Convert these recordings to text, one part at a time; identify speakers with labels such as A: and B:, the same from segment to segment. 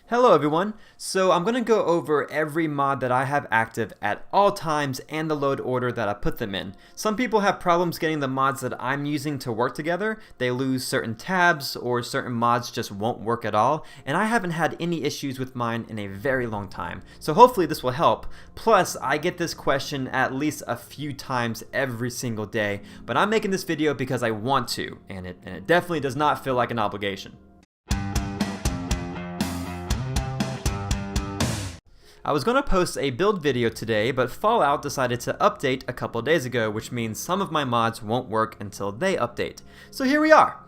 A: Hello everyone, so I'm going to go over every mod that I have active at all times and the load order that I put them in. Some people have problems getting the mods that I'm using to work together. They lose certain tabs or certain mods just won't work at all, and I haven't had any issues with mine in a very long time. So hopefully this will help. Plus, I get this question at least a few times every single day, but I'm making this video because I want to, and it definitely does not feel like an obligation. I was going to post a build video today, but Fallout decided to update a couple days ago, which means some of my mods won't work until they update. So here we are.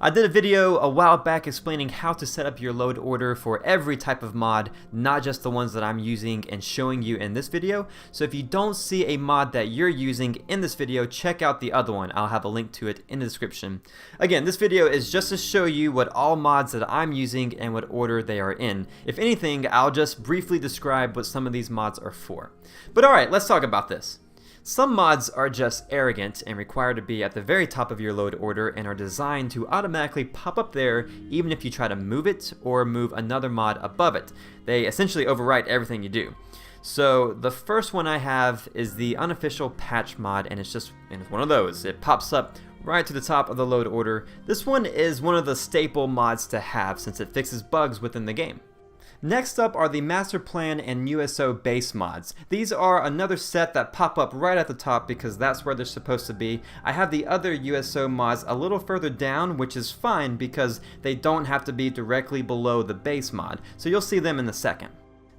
A: I did a video a while back explaining how to set up your load order for every type of mod, not just the ones that I'm using and showing you in this video. So if you don't see a mod that you're using in this video, check out the other one. I'll have a link to it in the description. Again, this video is just to show you what all mods that I'm using and what order they are in. If anything, I'll just briefly describe what some of these mods are for. But alright, let's talk about this. Some mods are just arrogant and require to be at the very top of your load order and are designed to automatically pop up there even if you try to move it or move another mod above it. They essentially overwrite everything you do. So the first one I have is the Unofficial Patch mod, and it's one of those. It pops up right to the top of the load order. This one is one of the staple mods to have since it fixes bugs within the game. Next up are the Master Plan and USO base mods. These are another set that pop up right at the top because that's where they're supposed to be. I have the other USO mods a little further down, which is fine because they don't have to be directly below the base mod, so you'll see them in a second.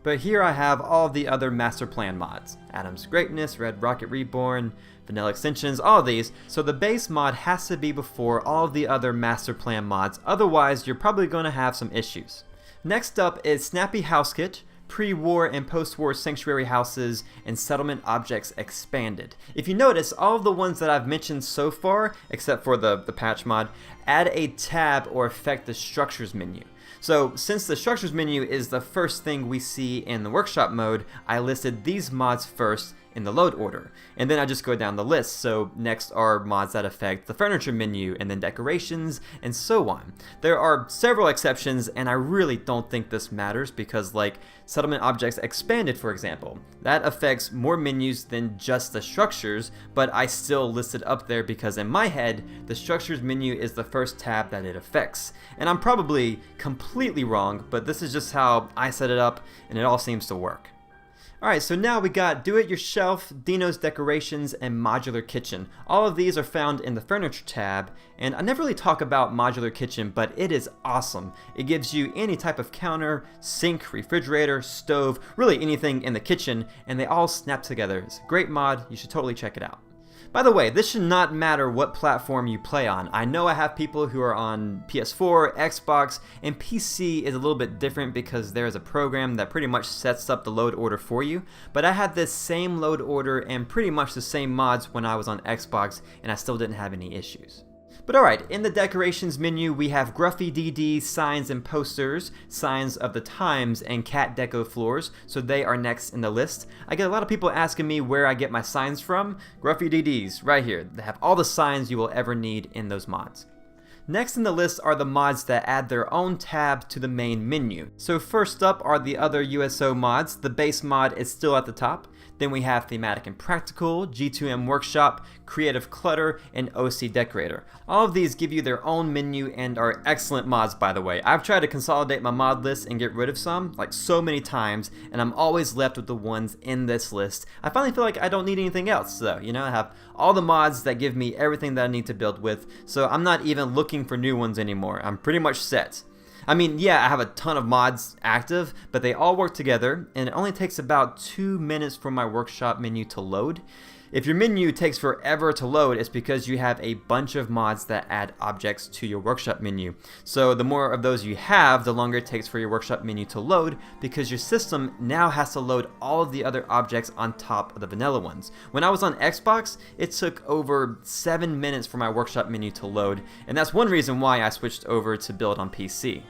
A: But here I have all of the other Master Plan mods. Adam's Greatness, Red Rocket Reborn, Vanilla Extensions, all of these. So the base mod has to be before all of the other Master Plan mods, otherwise you're probably going to have some issues. Next up is Snappy House Kit, Pre-War and Post-War Sanctuary Houses, and Settlement Objects Expanded. If you notice, all of the ones that I've mentioned so far, except for the patch mod, add a tab or affect the Structures menu. So since the Structures menu is the first thing we see in the Workshop mode, I listed these mods first in the load order, and then I just go down the list. So next are mods that affect the furniture menu, and then decorations, and so on. There are several exceptions, and I really don't think this matters because, like Settlement Objects Expanded, for example, that affects more menus than just the structures, but I still list it up there because in my head the structures menu is the first tab that it affects. And I'm probably completely wrong, but this is just how I set it up, and it all seems to work. Alright, so now we got Do-It-Yourself, Dino's Decorations, and Modular Kitchen. All of these are found in the Furniture tab, and I never really talk about Modular Kitchen, but it is awesome. It gives you any type of counter, sink, refrigerator, stove, really anything in the kitchen, and they all snap together. It's a great mod, you should totally check it out. By the way, this should not matter what platform you play on. I know I have people who are on PS4, Xbox, and PC is a little bit different because there is a program that pretty much sets up the load order for you, but I had this same load order and pretty much the same mods when I was on Xbox, and I still didn't have any issues. But alright, in the decorations menu we have Gruffy DD signs and posters, signs of the times, and cat deco floors, so they are next in the list. I get a lot of people asking me where I get my signs from. Gruffy DDs, right here. They have all the signs you will ever need in those mods. Next in the list are the mods that add their own tab to the main menu. So first up are the other USO mods. The base mod is still at the top. Then we have Thematic and Practical, G2M Workshop, Creative Clutter, and OC Decorator. All of these give you their own menu and are excellent mods, by the way. I've tried to consolidate my mod list and get rid of some, like so many times, and I'm always left with the ones in this list. I finally feel like I don't need anything else, though. You know, I have all the mods that give me everything that I need to build with, so I'm not even looking for new ones anymore. I'm pretty much set. I mean, yeah, I have a ton of mods active, but they all work together, and it only takes about 2 minutes for my workshop menu to load. If your menu takes forever to load, it's because you have a bunch of mods that add objects to your workshop menu. So the more of those you have, the longer it takes for your workshop menu to load, because your system now has to load all of the other objects on top of the vanilla ones. When I was on Xbox, it took over 7 minutes for my workshop menu to load, and that's one reason why I switched over to build on PC.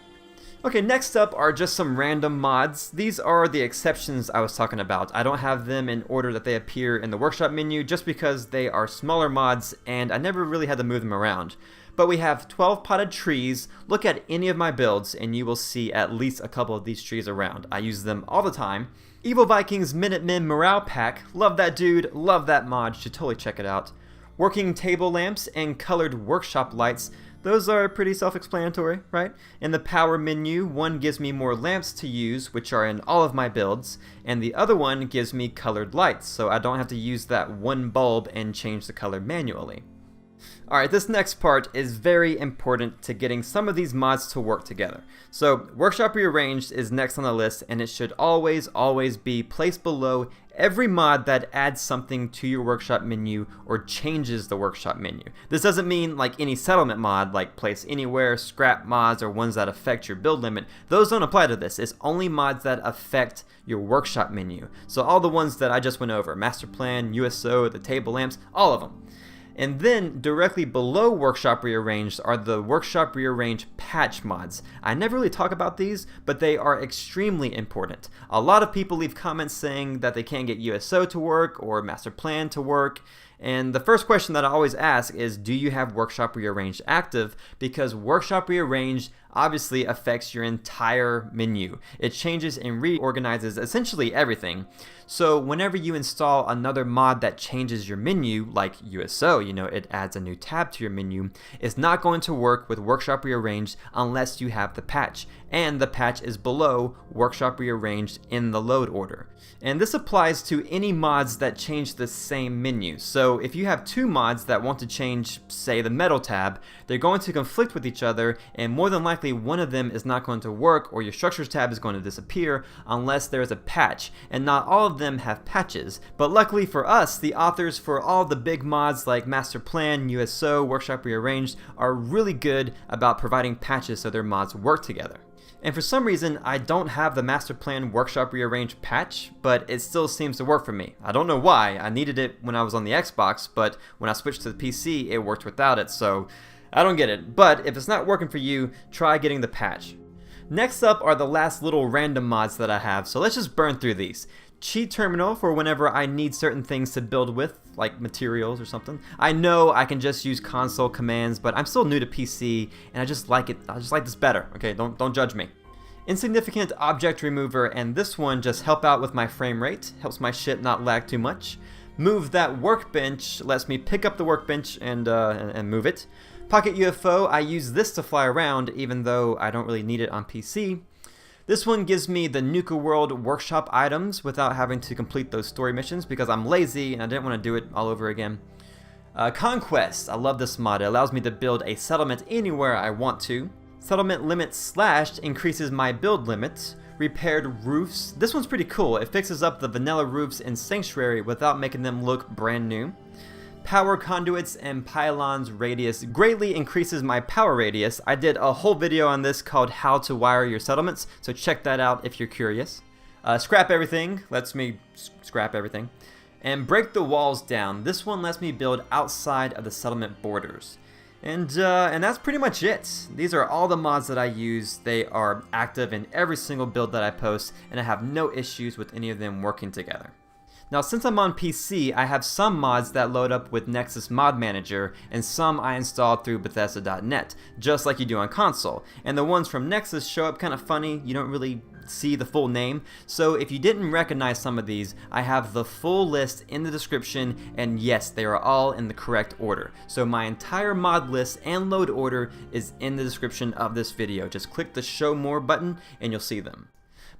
A: Okay, next up are just some random mods. These are the exceptions I was talking about. I don't have them in order that they appear in the workshop menu just because they are smaller mods and I never really had to move them around. But we have 12 potted trees. Look at any of my builds and you will see at least a couple of these trees around. I use them all the time. Evil Vikings Minutemen Morale Pack. Love that dude, love that mod, should totally check it out. Working table lamps and colored workshop lights. Those are pretty self-explanatory, right? In the power menu, one gives me more lamps to use, which are in all of my builds, and the other one gives me colored lights, so I don't have to use that one bulb and change the color manually. Alright, this next part is very important to getting some of these mods to work together. So, Workshop Rearranged is next on the list, and it should always be placed below every mod that adds something to your workshop menu or changes the workshop menu. This doesn't mean like any settlement mod, like place anywhere, scrap mods, or ones that affect your build limit. Those don't apply to this. It's only mods that affect your workshop menu. So all the ones that I just went over, master plan, USO, the table lamps, all of them. And then directly below Workshop Rearranged are the Workshop Rearranged patch mods. I never really talk about these, but they are extremely important. A lot of people leave comments saying that they can't get USO to work or master plan to work. And the first question that I always ask is, do you have Workshop Rearranged active? Because Workshop Rearranged obviously affects your entire menu. It changes and reorganizes essentially everything. So whenever you install another mod that changes your menu, like USO, it adds a new tab to your menu, it's not going to work with Workshop Rearranged unless you have the patch. And the patch is below Workshop Rearranged in the load order. And this applies to any mods that change the same menu. So if you have two mods that want to change, say, the metal tab, they're going to conflict with each other, and more than likely one of them is not going to work, or your structures tab is going to disappear unless there's a patch. And not all of them have patches. But luckily for us, the authors for all the big mods like Master Plan, USO, Workshop Rearranged are really good about providing patches so their mods work together. And for some reason, I don't have the Master Plan Workshop Rearranged patch, but it still seems to work for me. I don't know why. I needed it when I was on the Xbox, but when I switched to the PC, it worked without it, so I don't get it. But if it's not working for you, try getting the patch. Next up are the last little random mods that I have, so let's just burn through these. Cheat terminal for whenever I need certain things to build with, like materials or something. I know I can just use console commands, but I'm still new to PC and I just like it. I just like this better. Okay, don't judge me. Insignificant object remover, and this one just help out with my frame rate, helps my shit not lag too much. Move that workbench lets me pick up the workbench and move it. Pocket UFO, I use this to fly around even though I don't really need it on PC. This one gives me the Nuka World workshop items without having to complete those story missions because I'm lazy and I didn't want to do it all over again. Conquest, I love this mod. It allows me to build a settlement anywhere I want to. Settlement limit slashed increases my build limit. Repaired roofs, this one's pretty cool. It fixes up the vanilla roofs in Sanctuary without making them look brand new. Power conduits and pylons radius greatly increases my power radius. I did a whole video on this called How to Wire Your Settlements, so check that out if you're curious. Scrap everything, lets me scrap everything. And break the walls down. This one lets me build outside of the settlement borders. And that's pretty much it. These are all the mods that I use. They are active in every single build that I post, and I have no issues with any of them working together. Now, since I'm on PC, I have some mods that load up with Nexus Mod Manager, and some I installed through Bethesda.net, just like you do on console. And the ones from Nexus show up kind of funny, you don't really see the full name. So if you didn't recognize some of these, I have the full list in the description, and yes, they are all in the correct order. So my entire mod list and load order is in the description of this video. Just click the Show More button and you'll see them.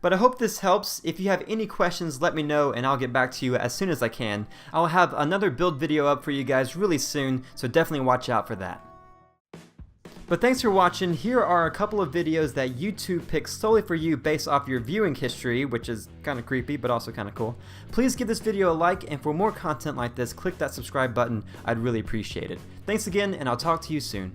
A: But I hope this helps. If you have any questions, let me know and I'll get back to you as soon as I can. I'll have another build video up for you guys really soon, so definitely watch out for that. But thanks for watching. Here are a couple of videos that YouTube picks solely for you based off your viewing history, which is kind of creepy but also kind of cool. Please give this video a like, and for more content like this, click that subscribe button. I'd really appreciate it. Thanks again, and I'll talk to you soon.